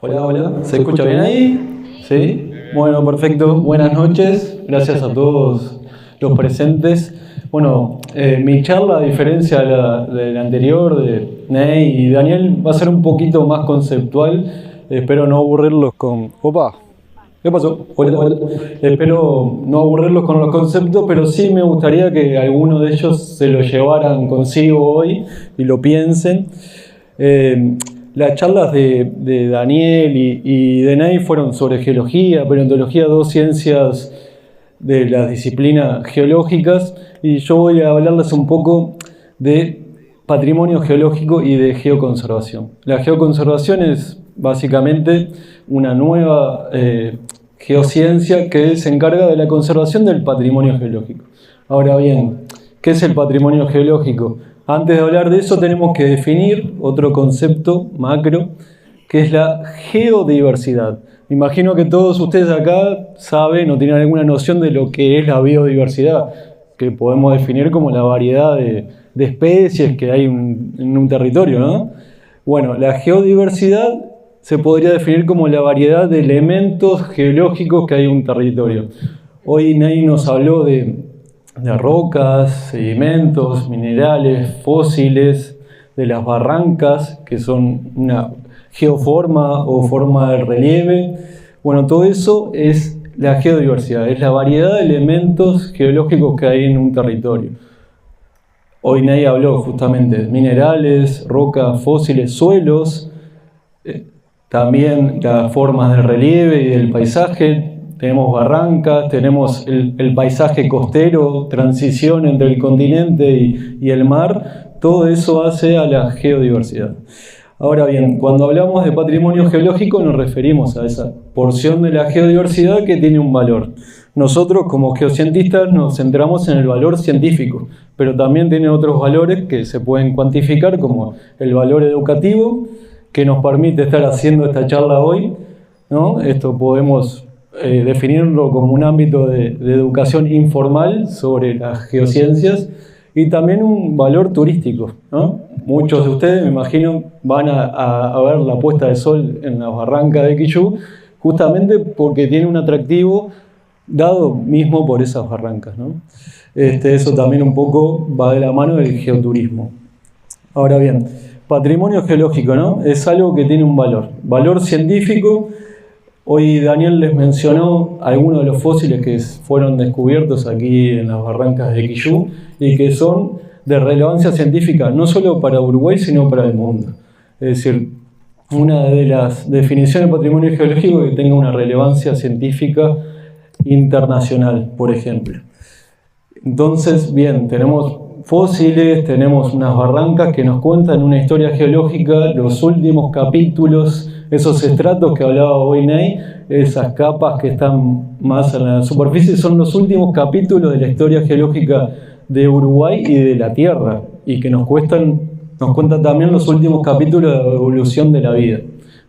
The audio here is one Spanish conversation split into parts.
Hola, hola. ¿Se escucha bien ahí? ¿Sí? Bueno, perfecto. Buenas noches. Gracias a todos los presentes. Bueno, mi charla, a diferencia de la anterior, de Ney y Daniel, va a ser un poquito más conceptual. Espero no aburrirlos con... ¡Opa! ¿Qué pasó? Hola, hola. Espero no aburrirlos con los conceptos, pero sí me gustaría que alguno de ellos se lo llevaran consigo hoy y lo piensen. Las charlas de Daniel y de Ney fueron sobre geología, paleontología, dos ciencias de las disciplinas geológicas, y yo voy a hablarles un poco de patrimonio geológico y de geoconservación. La geoconservación es básicamente una nueva geociencia que se encarga de la conservación del patrimonio geológico. Ahora bien, ¿qué es el patrimonio geológico? Antes de hablar de eso tenemos que definir otro concepto macro, que es la geodiversidad. Me imagino que todos ustedes acá saben o tienen alguna noción de lo que es la biodiversidad, que podemos definir como la variedad de especies que hay en un territorio, ¿no? Bueno, la geodiversidad se podría definir como la variedad de elementos geológicos que hay en un territorio. Hoy Ney nos habló de rocas, sedimentos, minerales, fósiles, de las barrancas, que son una geoforma o forma de relieve. Bueno, todo eso es la geodiversidad, es la variedad de elementos geológicos que hay en un territorio. Hoy Ney habló justamente de minerales, rocas, fósiles, suelos, también las formas del relieve y del paisaje. Tenemos barrancas, tenemos el paisaje costero, transición entre el continente y el mar. Todo eso hace a la geodiversidad. Ahora bien, cuando hablamos de patrimonio geológico nos referimos a esa porción de la geodiversidad que tiene un valor. Nosotros como geocientistas nos centramos en el valor científico, pero también tiene otros valores que se pueden cuantificar, como el valor educativo, que nos permite estar haciendo esta charla hoy, ¿no? Esto podemos definirlo como un ámbito de educación informal sobre las geociencias, y también un valor turístico, ¿no? Muchos de ustedes, me imagino, van a ver la puesta de sol en las barrancas de Quillú, justamente porque tiene un atractivo dado mismo por esas barrancas, ¿no? Eso también un poco va de la mano del geoturismo. Ahora bien, patrimonio geológico, ¿no? Es algo que tiene un valor científico. Hoy Daniel les mencionó algunos de los fósiles que fueron descubiertos aquí en las barrancas de Quillú y que son de relevancia científica no solo para Uruguay sino para el mundo. Es decir, una de las definiciones de patrimonio geológico es que tenga una relevancia científica internacional, por ejemplo. Entonces, bien, tenemos fósiles, tenemos unas barrancas que nos cuentan una historia geológica, los últimos capítulos, esos estratos que hablaba hoy Ney, esas capas que están más en la superficie, son los últimos capítulos de la historia geológica de Uruguay y de la Tierra, y que nos cuentan también los últimos capítulos de la evolución de la vida,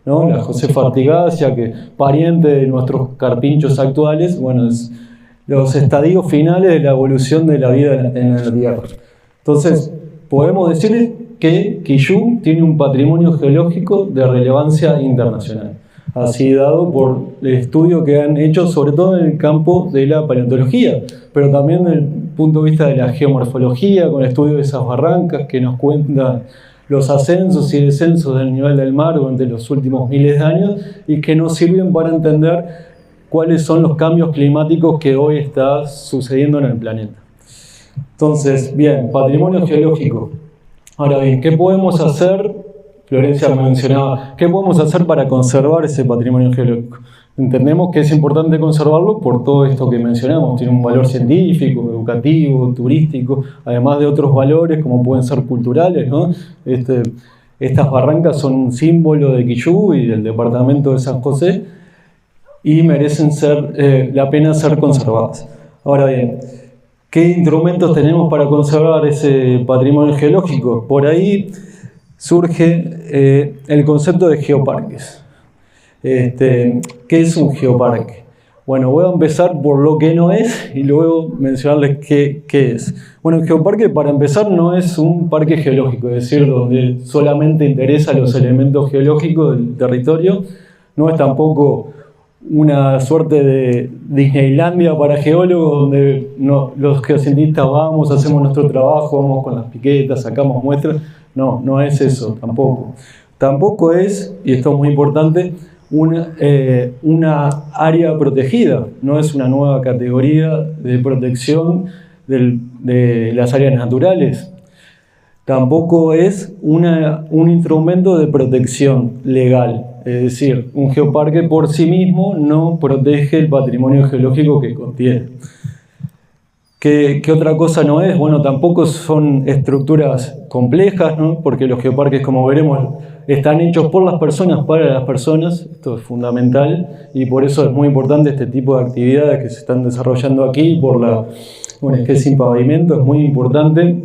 ¿no? La Josefa Artigacia, que pariente de nuestros carpinchos actuales, bueno, es los estadios finales de la evolución de la vida en la Tierra. Entonces, podemos decir que Quillú tiene un patrimonio geológico de relevancia internacional, así dado por el estudio que han hecho sobre todo en el campo de la paleontología, pero también desde el punto de vista de la geomorfología, con el estudio de esas barrancas que nos cuentan los ascensos y descensos del nivel del mar durante los últimos miles de años y que nos sirven para entender cuáles son los cambios climáticos que hoy están sucediendo en el planeta. Entonces, bien, patrimonio geológico. Ahora bien, ¿qué podemos hacer? Florencia mencionaba, ¿qué podemos hacer para conservar ese patrimonio geológico? Entendemos que es importante conservarlo por todo esto que mencionamos. Tiene un valor científico, educativo, turístico, además de otros valores como pueden ser culturales, ¿no? Estas barrancas son un símbolo de Quillú y del departamento de San José y merecen la pena ser conservadas. Ahora bien, ¿qué instrumentos tenemos para conservar ese patrimonio geológico? Por ahí surge el concepto de geoparques. ¿Qué es un geoparque? Bueno, voy a empezar por lo que no es y luego mencionarles qué es. Bueno, un geoparque, para empezar, no es un parque geológico, es decir, donde solamente interesa los elementos geológicos del territorio. no es tampoco una suerte de Disneylandia para geólogos donde los geocientistas vamos, hacemos nuestro trabajo, vamos con las piquetas, sacamos muestras. No, no es eso tampoco. Tampoco es, y esto es muy importante, una área protegida, no es una nueva categoría de protección de las áreas naturales. Tampoco es un instrumento de protección legal, es decir, un geoparque por sí mismo no protege el patrimonio geológico que contiene. ¿Qué otra cosa no es? Bueno, tampoco son estructuras complejas, ¿no? Porque los geoparques, como veremos, están hechos por las personas, para las personas. Esto es fundamental y por eso es muy importante este tipo de actividades que se están desarrollando aquí, por la que sin pavimento, es muy importante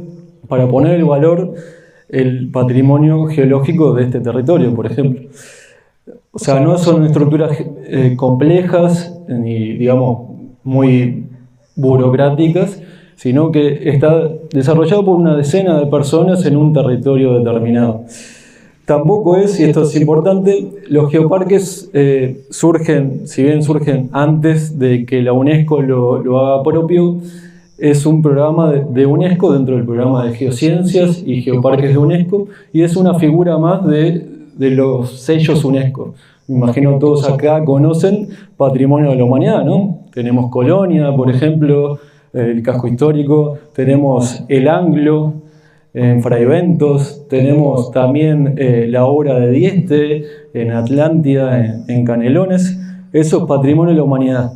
para poner en valor el patrimonio geológico de este territorio, por ejemplo. O sea, no son estructuras complejas ni, digamos, muy burocráticas, sino que está desarrollado por una decena de personas en un territorio determinado. Tampoco es, y esto es importante, los geoparques surgen, si bien surgen antes de que la UNESCO lo haga propio, es un programa de UNESCO dentro del programa de Geociencias y Geoparques de UNESCO, y es una figura más de los sellos UNESCO. Me imagino todos acá conocen Patrimonio de la Humanidad, ¿no? Tenemos Colonia, por ejemplo, el casco histórico, tenemos el Anglo en Fray Bentos, tenemos también la obra de Dieste en Atlántida, en Canelones. Eso es Patrimonio de la Humanidad.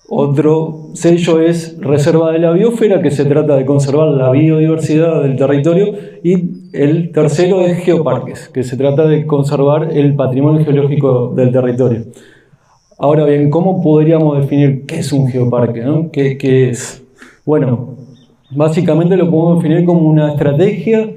Otro sello es Reserva de la Biosfera, que se trata de conservar la biodiversidad del territorio, y el tercero es Geoparques, que se trata de conservar el patrimonio geológico del territorio. Ahora bien, ¿cómo podríamos definir qué es un geoparque, ¿no? ¿Qué es? Bueno, básicamente lo podemos definir como una estrategia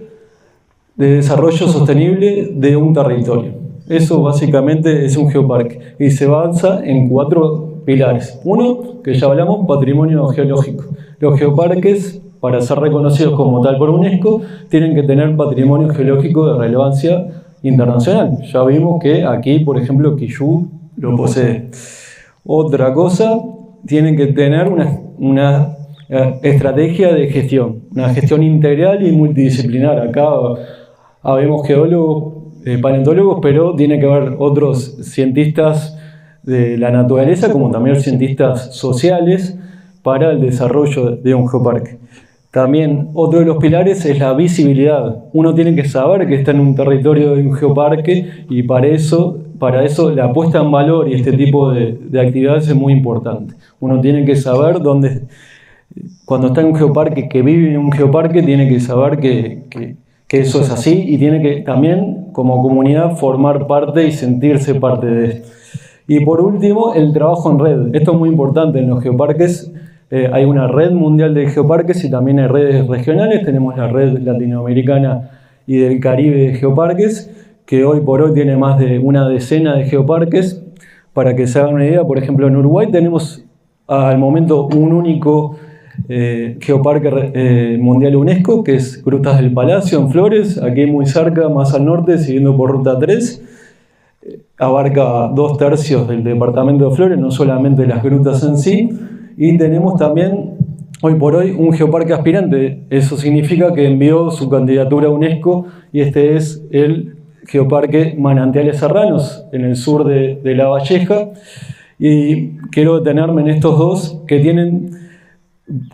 de desarrollo sostenible de un territorio. Eso básicamente es un geoparque y se basa en 4 pilares. Uno, que ya hablamos, patrimonio geológico. Los geoparques, para ser reconocidos como tal por UNESCO, tienen que tener patrimonio geológico de relevancia internacional. Ya vimos que aquí, por ejemplo, Quillú lo posee. Otra cosa, tienen que tener una estrategia de gestión, una gestión integral y multidisciplinar. Acá habemos geólogos, paleontólogos, pero tiene que haber otros cientistas de la naturaleza, como también cientistas sociales, para el desarrollo de un geoparque. También otro de los pilares es la visibilidad. Uno tiene que saber que está en un territorio de un geoparque y para eso la puesta en valor y este tipo de actividades es muy importante. Uno tiene que saber dónde, cuando está en un geoparque, que vive en un geoparque, tiene que saber que eso es así y tiene que también, como comunidad, formar parte y sentirse parte de esto. Y por último, el trabajo en red. Esto es muy importante en los geoparques. Hay una red mundial de geoparques y también hay redes regionales. Tenemos la red latinoamericana y del Caribe de geoparques, que hoy por hoy tiene más de una decena de geoparques. Para que se hagan una idea, por ejemplo, en Uruguay tenemos al momento un único geoparque mundial UNESCO, que es Grutas del Palacio en Flores, aquí muy cerca, más al norte, siguiendo por Ruta 3. Abarca 2/3 del departamento de Flores, no solamente las grutas en sí. Y tenemos también, hoy por hoy, un geoparque aspirante. Eso significa que envió su candidatura a UNESCO y este es el Geoparque Manantiales Serranos, en el sur de La Valleja. Y quiero detenerme en estos dos que tienen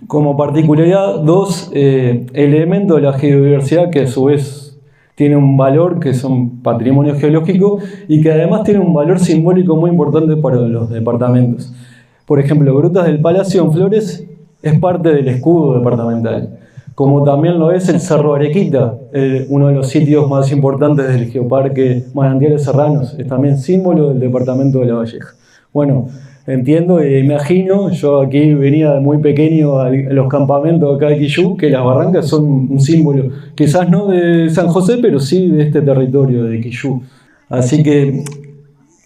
como particularidad 2 elementos de la geodiversidad que a su vez tiene un valor, que son patrimonio geológico, y que además tiene un valor simbólico muy importante para los departamentos. Por ejemplo, Grutas del Palacio en Flores es parte del escudo departamental, como también lo es el Cerro Arequita, uno de los sitios más importantes del Geoparque Manantiales Serranos, es también símbolo del departamento de La Valleja. Bueno, entiendo e imagino, yo aquí venía de muy pequeño a los campamentos acá de Quillú, que las barrancas son un símbolo, quizás no de San José, pero sí de este territorio de Quillú. Así que,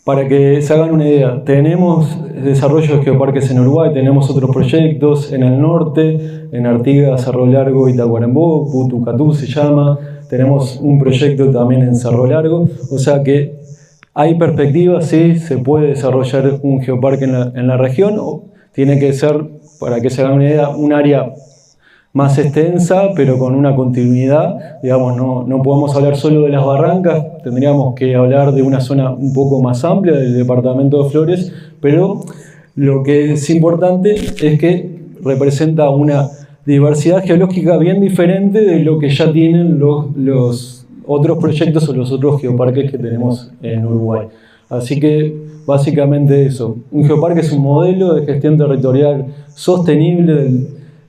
para que se hagan una idea, tenemos desarrollo de geoparques en Uruguay, tenemos otros proyectos en el norte, en Artigas, Cerro Largo y Tacuarembó, Putucatú se llama, tenemos un proyecto también en Cerro Largo, o sea que Hay perspectivas, sí, se puede desarrollar un geoparque en la región, tiene que ser, para que se hagan una idea, un área más extensa, pero con una continuidad. Digamos, no podemos hablar solo de las barrancas, tendríamos que hablar de una zona un poco más amplia del departamento de Flores, pero lo que es importante es que representa una diversidad geológica bien diferente de lo que ya tienen los otros proyectos o los otros geoparques que tenemos en Uruguay. Así que básicamente eso. Un geoparque es un modelo de gestión territorial sostenible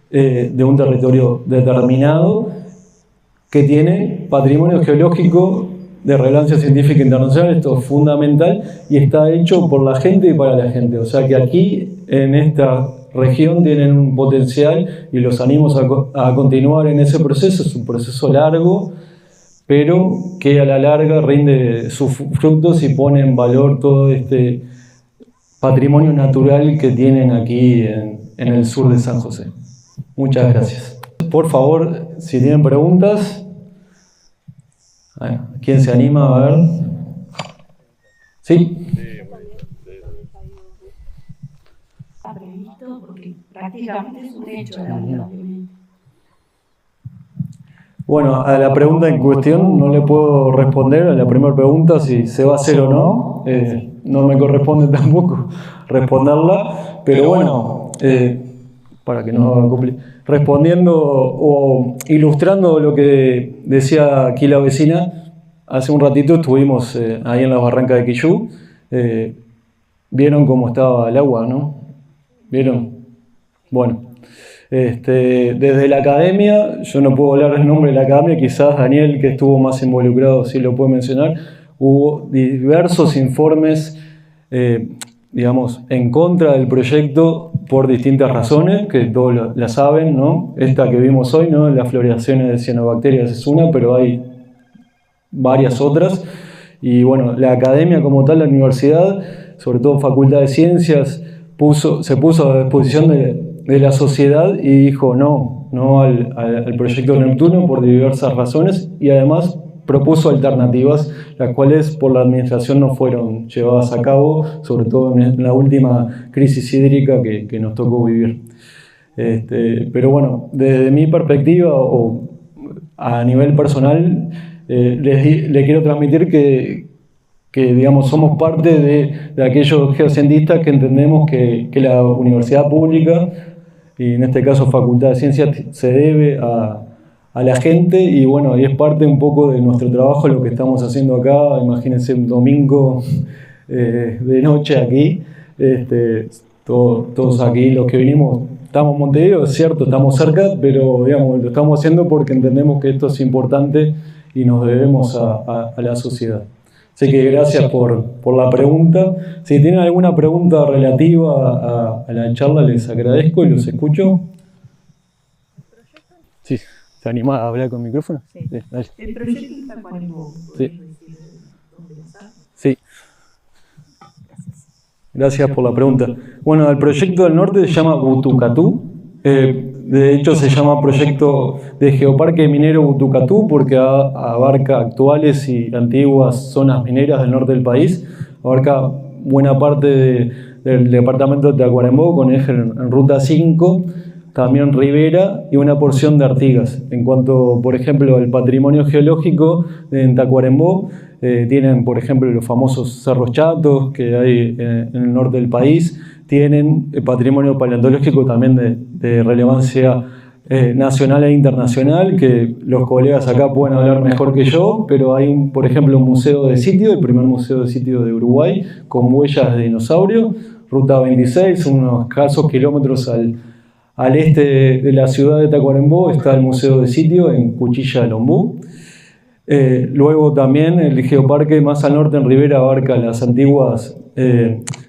de un territorio determinado que tiene patrimonio geológico de relevancia científica internacional. Esto es fundamental y está hecho por la gente y para la gente. O sea que aquí en esta región tienen un potencial y los animo a continuar en ese proceso. Es un proceso largo, pero que a la larga rinde sus frutos y pone en valor todo este patrimonio natural que tienen aquí en el sur de San José. Muchas gracias. Por favor, si tienen preguntas, ¿quién se anima a ver? ¿Sí? Está previsto porque prácticamente es un hecho, lamentablemente. Bueno, a la pregunta en cuestión no le puedo responder, a la primera pregunta, si se va a hacer o no. No me corresponde tampoco responderla, pero bueno, para que no haga cumplir. Respondiendo o ilustrando lo que decía aquí la vecina, hace un ratito estuvimos ahí en las barrancas de Quillú. ¿Vieron cómo estaba el agua, no? ¿Vieron? Bueno. Desde la academia, yo no puedo hablar el nombre de la academia, quizás Daniel, que estuvo más involucrado, sí lo puede mencionar. Hubo diversos informes, digamos, en contra del proyecto por distintas razones, que todos la saben, ¿no? Esta que vimos hoy, ¿no? Las floraciones de cianobacterias es una, pero hay varias otras. Y bueno, la academia como tal, la universidad, sobre todo Facultad de Ciencias, se puso a disposición de la sociedad y dijo no al proyecto Neptuno por diversas razones, y además propuso alternativas, las cuales por la administración no fueron llevadas a cabo, sobre todo en la última crisis hídrica que nos tocó vivir. Pero bueno, desde mi perspectiva o a nivel personal, le quiero transmitir que digamos, somos parte de aquellos geocientistas que entendemos que la universidad pública, y en este caso Facultad de Ciencias, se debe a la gente, y bueno, y es parte un poco de nuestro trabajo lo que estamos haciendo acá. Imagínense un domingo de noche aquí, todos aquí los que vinimos, estamos en Montevideo, es cierto, estamos cerca, pero digamos, lo estamos haciendo porque entendemos que esto es importante y nos debemos a la sociedad. Así que gracias por la pregunta. Si tienen alguna pregunta relativa a la charla, les agradezco y los escucho. Sí, ¿se anima a hablar con el micrófono? Sí. Sí, dale. El proyecto está Tacuarembó. Sí. Sí. Gracias por la pregunta. Bueno, el proyecto del norte se llama Butucatú. De hecho, se llama Proyecto de Geoparque Minero Butucatú porque abarca actuales y antiguas zonas mineras del norte del país. Abarca buena parte del departamento de Tacuarembó, con eje en Ruta 5, también Rivera y una porción de Artigas. En cuanto, por ejemplo, al patrimonio geológico en Tacuarembó, tienen, por ejemplo, los famosos cerros chatos que hay en el norte del país. Tienen patrimonio paleontológico también de relevancia nacional e internacional, que los colegas acá pueden hablar mejor que yo, pero hay, por ejemplo, un museo de sitio, el primer museo de sitio de Uruguay, con huellas de dinosaurio, Ruta 26, unos escasos kilómetros al este de la ciudad de Tacuarembó, está el museo de sitio en Cuchilla del Ombú. Luego también el geoparque más al norte en Rivera abarca las antiguas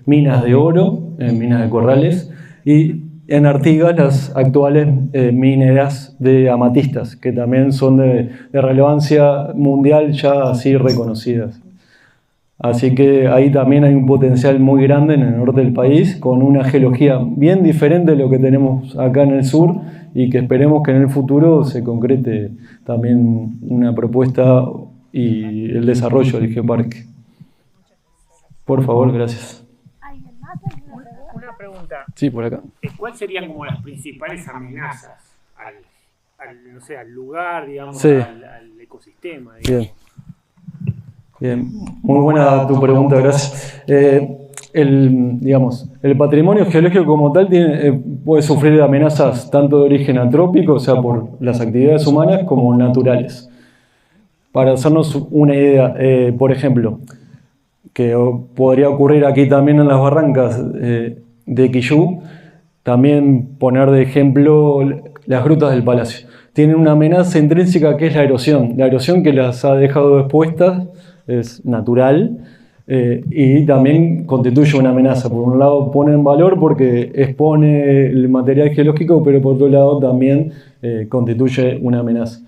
minas de oro, minas de corrales, y en Artigas las actuales mineras de amatistas, que también son de relevancia mundial ya así reconocidas. Así que ahí también hay un potencial muy grande en el norte del país, con una geología bien diferente de lo que tenemos acá en el sur, y que esperemos que en el futuro se concrete también una propuesta y el desarrollo del geoparque. Por favor, gracias. Una pregunta. Sí, por acá. ¿Cuáles serían como las principales amenazas no sé, al lugar, digamos, Sí. al ecosistema? Digamos? Bien. Bien, muy buena tu pregunta, gracias. El patrimonio geológico como tal puede sufrir de amenazas tanto de origen antrópico, o sea, por las actividades humanas, como naturales. Para hacernos una idea, por ejemplo, que podría ocurrir aquí también en las barrancas de Quillú, también poner de ejemplo las grutas del Palacio. Tienen una amenaza intrínseca que es la erosión que las ha dejado expuestas, es natural, y también constituye una amenaza. Por un lado pone en valor porque expone el material geológico, pero por otro lado también constituye una amenaza.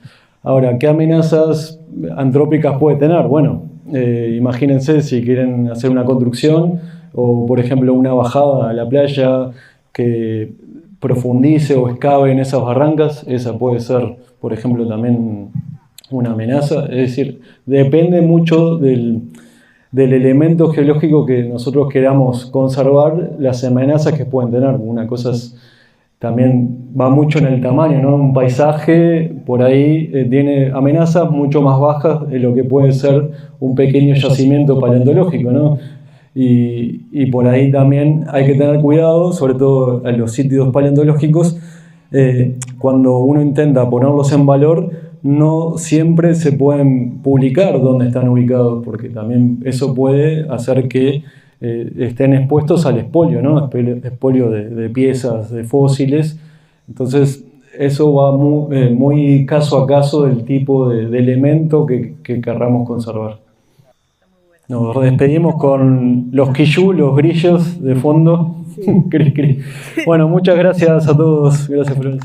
Ahora, ¿qué amenazas antrópicas puede tener? Bueno, imagínense si quieren hacer una construcción o, por ejemplo, una bajada a la playa que profundice o excave en esas barrancas, esa puede ser, por ejemplo, también una amenaza. Es decir, depende mucho del elemento geológico que nosotros queramos conservar, las amenazas que pueden tener. Una cosa también va mucho en el tamaño, ¿no? Un paisaje por ahí tiene amenazas mucho más bajas de lo que puede ser un pequeño yacimiento paleontológico, ¿no? Y por ahí también hay que tener cuidado, sobre todo en los sitios paleontológicos, cuando uno intenta ponerlos en valor, no siempre se pueden publicar dónde están ubicados, porque también eso puede hacer que estén expuestos al expolio, ¿no? Expolio de piezas, de fósiles. Entonces, eso va muy caso a caso del tipo de elemento que querramos conservar. Nos despedimos con los quillú, los grillos de fondo. Cri, cri. Bueno, muchas gracias a todos. Gracias, Flores.